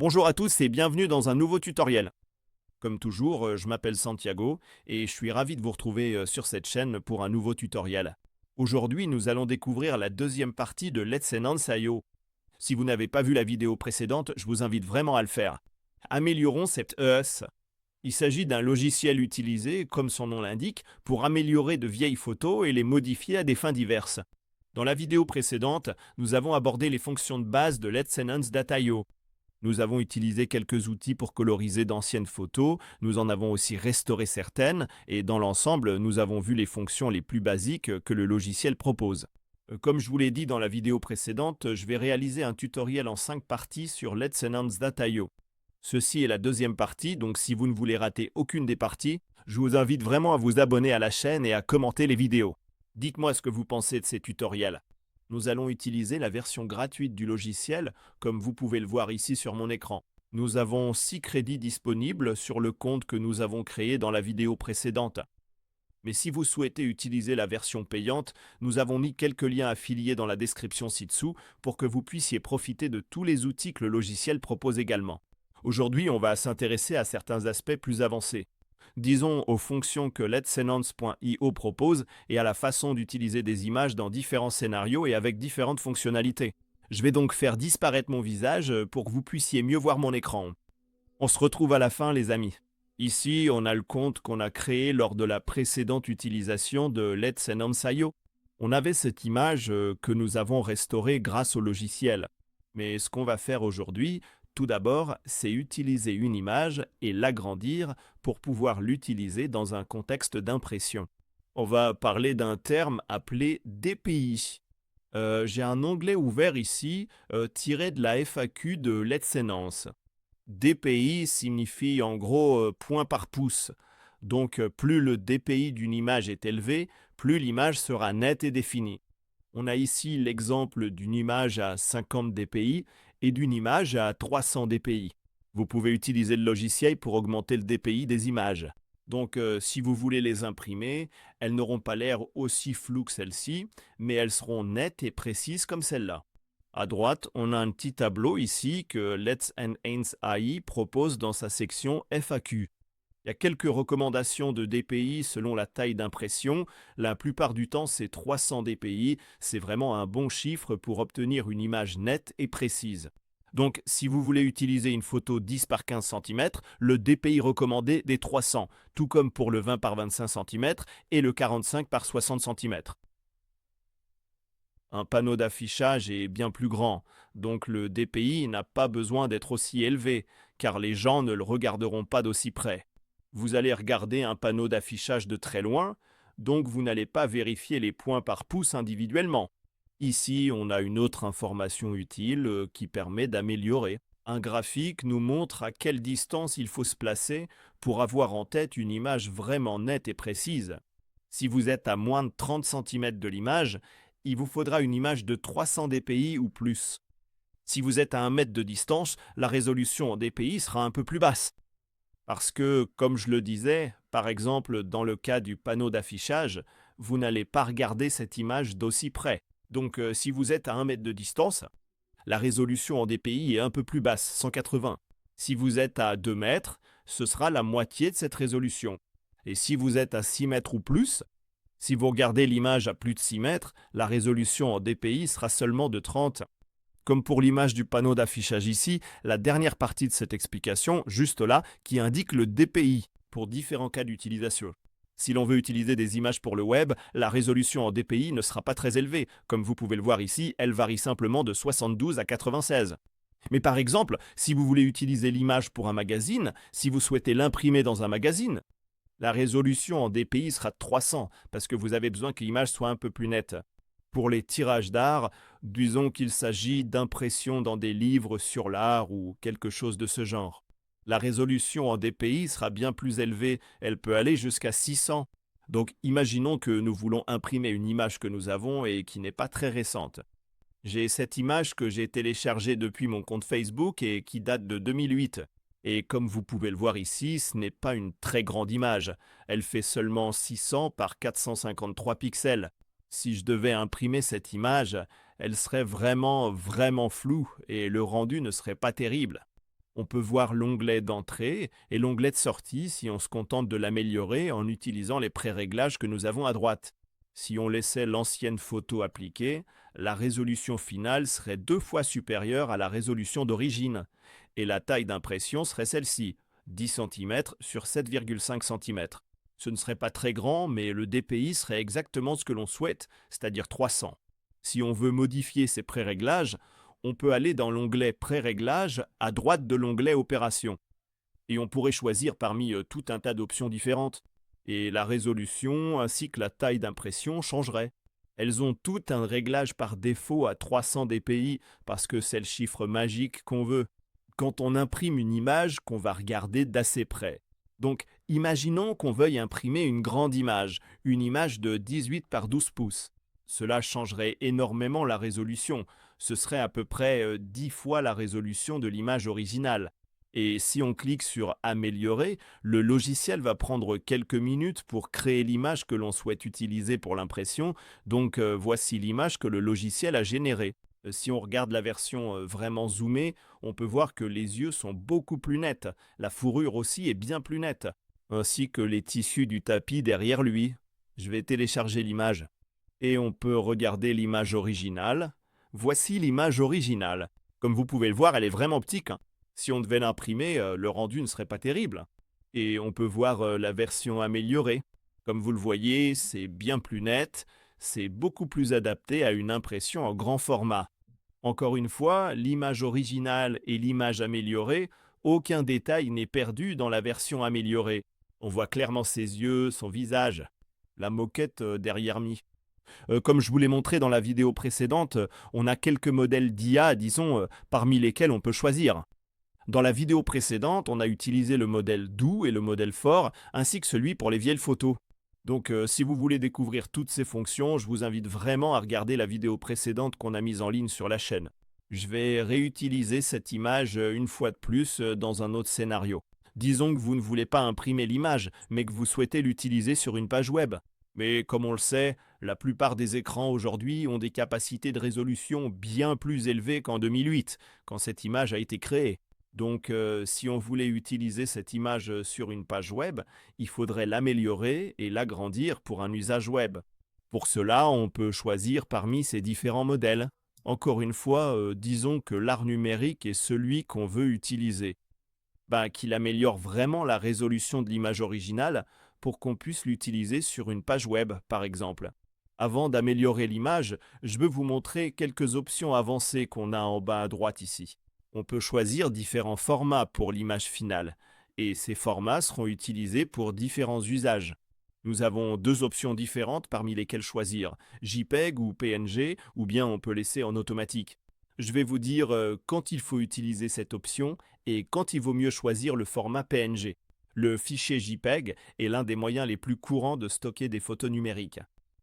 Bonjour à tous et bienvenue dans un nouveau tutoriel. Comme toujours, je m'appelle Santiago et je suis ravi de vous retrouver sur cette chaîne pour un nouveau tutoriel. Aujourd'hui, nous allons découvrir la deuxième partie de Let's Enhance IO. Si vous n'avez pas vu la vidéo précédente, je vous invite vraiment à le faire. Améliorons cette ES. Il s'agit d'un logiciel utilisé, comme son nom l'indique, pour améliorer de vieilles photos et les modifier à des fins diverses. Dans la vidéo précédente, nous avons abordé les fonctions de base de Let's Enhance Data.io. Nous avons utilisé quelques outils pour coloriser d'anciennes photos, nous en avons aussi restauré certaines, et dans l'ensemble, nous avons vu les fonctions les plus basiques que le logiciel propose. Comme je vous l'ai dit dans la vidéo précédente, je vais réaliser un tutoriel en 5 parties sur Let's Enhance Data.io. Ceci est la deuxième partie, donc si vous ne voulez rater aucune des parties, je vous invite vraiment à vous abonner à la chaîne et à commenter les vidéos. Dites-moi ce que vous pensez de ces tutoriels. Nous allons utiliser la version gratuite du logiciel, comme vous pouvez le voir ici sur mon écran. Nous avons 6 crédits disponibles sur le compte que nous avons créé dans la vidéo précédente. Mais si vous souhaitez utiliser la version payante, nous avons mis quelques liens affiliés dans la description ci-dessous pour que vous puissiez profiter de tous les outils que le logiciel propose également. Aujourd'hui, on va s'intéresser à certains aspects plus avancés. Disons aux fonctions que let'senhance.io propose et à la façon d'utiliser des images dans différents scénarios et avec différentes fonctionnalités. Je vais donc faire disparaître mon visage pour que vous puissiez mieux voir mon écran. On se retrouve à la fin, les amis. Ici, on a le compte qu'on a créé lors de la précédente utilisation de let'senhance.io. On avait cette image que nous avons restaurée grâce au logiciel. Mais ce qu'on va faire aujourd'hui, tout d'abord, c'est utiliser une image et l'agrandir pour pouvoir l'utiliser dans un contexte d'impression. On va parler d'un terme appelé DPI. J'ai un onglet ouvert ici tiré de la FAQ de Let's Enhance. DPI signifie en gros point par pouce. Donc plus le DPI d'une image est élevé, plus l'image sera nette et définie. On a ici l'exemple d'une image à 50 dpi et d'une image à 300 dpi. Vous pouvez utiliser le logiciel pour augmenter le dpi des images. Donc si vous voulez les imprimer, elles n'auront pas l'air aussi floues que celle-ci, mais elles seront nettes et précises comme celle-là. À droite, on a un petit tableau ici que Let's Enhance AI propose dans sa section FAQ. Il y a quelques recommandations de DPI selon la taille d'impression. La plupart du temps, c'est 300 DPI. C'est vraiment un bon chiffre pour obtenir une image nette et précise. Donc, si vous voulez utiliser une photo 10 par 15 cm, le DPI recommandé est 300, tout comme pour le 20 par 25 cm et le 45 par 60 cm. Un panneau d'affichage est bien plus grand, donc le DPI n'a pas besoin d'être aussi élevé, car les gens ne le regarderont pas d'aussi près. Vous allez regarder un panneau d'affichage de très loin, donc vous n'allez pas vérifier les points par pouce individuellement. Ici, on a une autre information utile qui permet d'améliorer. Un graphique nous montre à quelle distance il faut se placer pour avoir en tête une image vraiment nette et précise. Si vous êtes à moins de 30 cm de l'image, il vous faudra une image de 300 dpi ou plus. Si vous êtes à 1 mètre de distance, la résolution en dpi sera un peu plus basse. Parce que, comme je le disais, par exemple dans le cas du panneau d'affichage, vous n'allez pas regarder cette image d'aussi près. Donc si vous êtes à 1 mètre de distance, la résolution en dpi est un peu plus basse, 180. Si vous êtes à 2 mètres, ce sera la moitié de cette résolution. Et si vous êtes à 6 mètres ou plus, si vous regardez l'image à plus de 6 mètres, la résolution en dpi sera seulement de 30. Comme pour l'image du panneau d'affichage ici, la dernière partie de cette explication, juste là, qui indique le DPI pour différents cas d'utilisation. Si l'on veut utiliser des images pour le web, la résolution en DPI ne sera pas très élevée. Comme vous pouvez le voir ici, elle varie simplement de 72 à 96. Mais par exemple, si vous voulez utiliser l'image pour un magazine, si vous souhaitez l'imprimer dans un magazine, la résolution en DPI sera de 300 parce que vous avez besoin que l'image soit un peu plus nette. Pour les tirages d'art, disons qu'il s'agit d'impressions dans des livres sur l'art ou quelque chose de ce genre. La résolution en DPI sera bien plus élevée, elle peut aller jusqu'à 600. Donc imaginons que nous voulons imprimer une image que nous avons et qui n'est pas très récente. J'ai cette image que j'ai téléchargée depuis mon compte Facebook et qui date de 2008. Et comme vous pouvez le voir ici, ce n'est pas une très grande image. Elle fait seulement 600 par 453 pixels. Si je devais imprimer cette image, elle serait vraiment floue et le rendu ne serait pas terrible. On peut voir l'onglet d'entrée et l'onglet de sortie si on se contente de l'améliorer en utilisant les pré-réglages que nous avons à droite. Si on laissait l'ancienne photo appliquée, la résolution finale serait 2 fois supérieure à la résolution d'origine, et la taille d'impression serait celle-ci, 10 cm sur 7,5 cm. Ce ne serait pas très grand, mais le DPI serait exactement ce que l'on souhaite, c'est-à-dire 300. Si on veut modifier ces pré-réglages, on peut aller dans l'onglet Pré-réglages à droite de l'onglet Opérations. Et on pourrait choisir parmi tout un tas d'options différentes. Et la résolution ainsi que la taille d'impression changeraient. Elles ont toutes un réglage par défaut à 300 dpi parce que c'est le chiffre magique qu'on veut. Quand on imprime une image qu'on va regarder d'assez près. Donc, imaginons qu'on veuille imprimer une grande image, une image de 18 par 12 pouces. Cela changerait énormément la résolution. Ce serait à peu près 10 fois la résolution de l'image originale. Et si on clique sur « Améliorer », le logiciel va prendre quelques minutes pour créer l'image que l'on souhaite utiliser pour l'impression. Donc voici l'image que le logiciel a générée. Si on regarde la version vraiment zoomée, on peut voir que les yeux sont beaucoup plus nets. La fourrure aussi est bien plus nette, ainsi que les tissus du tapis derrière lui. Je vais télécharger l'image. Et on peut regarder l'image originale. Voici l'image originale. Comme vous pouvez le voir, elle est vraiment petite. Si on devait l'imprimer, le rendu ne serait pas terrible. Et on peut voir la version améliorée. Comme vous le voyez, c'est bien plus net, c'est beaucoup plus adapté à une impression en grand format. Encore une fois, l'image originale et l'image améliorée, aucun détail n'est perdu dans la version améliorée. On voit clairement ses yeux, son visage, la moquette derrière Mi. Comme je vous l'ai montré dans la vidéo précédente, on a quelques modèles d'IA, disons, parmi lesquels on peut choisir. Dans la vidéo précédente, on a utilisé le modèle doux et le modèle fort, ainsi que celui pour les vieilles photos. Donc si vous voulez découvrir toutes ces fonctions, je vous invite vraiment à regarder la vidéo précédente qu'on a mise en ligne sur la chaîne. Je vais réutiliser cette image une fois de plus dans un autre scénario. Disons que vous ne voulez pas imprimer l'image, mais que vous souhaitez l'utiliser sur une page web. Mais comme on le sait, la plupart des écrans aujourd'hui ont des capacités de résolution bien plus élevées qu'en 2008, quand cette image a été créée. Donc si on voulait utiliser cette image sur une page web, il faudrait l'améliorer et l'agrandir pour un usage web. Pour cela, on peut choisir parmi ces différents modèles. Encore une fois, disons que l'art numérique est celui qu'on veut utiliser. Qu'il améliore vraiment la résolution de l'image originale pour qu'on puisse l'utiliser sur une page web, par exemple. Avant d'améliorer l'image, je veux vous montrer quelques options avancées qu'on a en bas à droite ici. On peut choisir différents formats pour l'image finale, et ces formats seront utilisés pour différents usages. Nous avons 2 options différentes parmi lesquelles choisir, JPEG ou PNG, ou bien on peut laisser en automatique. Je vais vous dire quand il faut utiliser cette option et quand il vaut mieux choisir le format PNG. Le fichier JPEG est l'un des moyens les plus courants de stocker des photos numériques.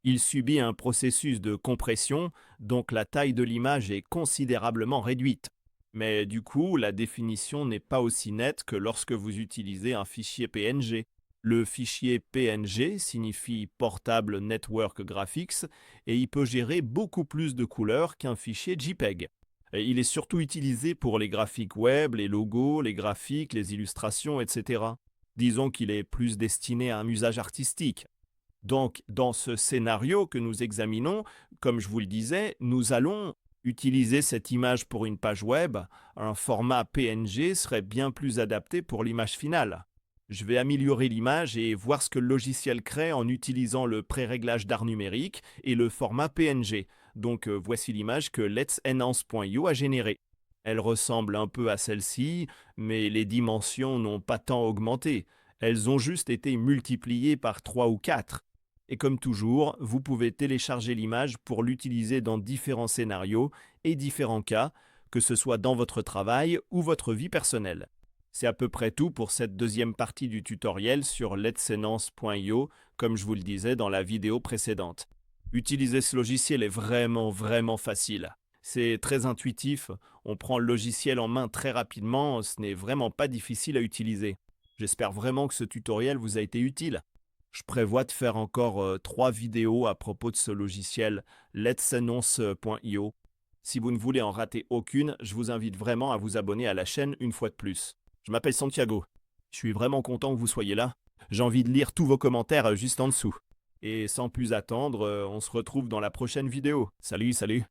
Il subit un processus de compression, donc la taille de l'image est considérablement réduite. Mais du coup, la définition n'est pas aussi nette que lorsque vous utilisez un fichier PNG. Le fichier PNG signifie Portable Network Graphics et il peut gérer beaucoup plus de couleurs qu'un fichier JPEG. Et il est surtout utilisé pour les graphiques web, les logos, les graphiques, les illustrations, etc. Disons qu'il est plus destiné à un usage artistique. Donc, dans ce scénario que nous examinons, comme je vous le disais, nous allons utiliser cette image pour une page web. Un format PNG serait bien plus adapté pour l'image finale. Je vais améliorer l'image et voir ce que le logiciel crée en utilisant le pré-réglage d'art numérique et le format PNG. Donc voici l'image que let'senhance.io a générée. Elle ressemble un peu à celle-ci, mais les dimensions n'ont pas tant augmenté. Elles ont juste été multipliées par 3 ou 4. Et comme toujours, vous pouvez télécharger l'image pour l'utiliser dans différents scénarios et différents cas, que ce soit dans votre travail ou votre vie personnelle. C'est à peu près tout pour cette deuxième partie du tutoriel sur let'senhance.io, comme je vous le disais dans la vidéo précédente. Utiliser ce logiciel est vraiment facile. C'est très intuitif, on prend le logiciel en main très rapidement, ce n'est vraiment pas difficile à utiliser. J'espère vraiment que ce tutoriel vous a été utile. Je prévois de faire encore 3 vidéos à propos de ce logiciel let'senhance.io. Si vous ne voulez en rater aucune, je vous invite vraiment à vous abonner à la chaîne une fois de plus. Je m'appelle Santiago. Je suis vraiment content que vous soyez là. J'ai envie de lire tous vos commentaires juste en dessous. Et sans plus attendre, on se retrouve dans la prochaine vidéo. Salut, salut!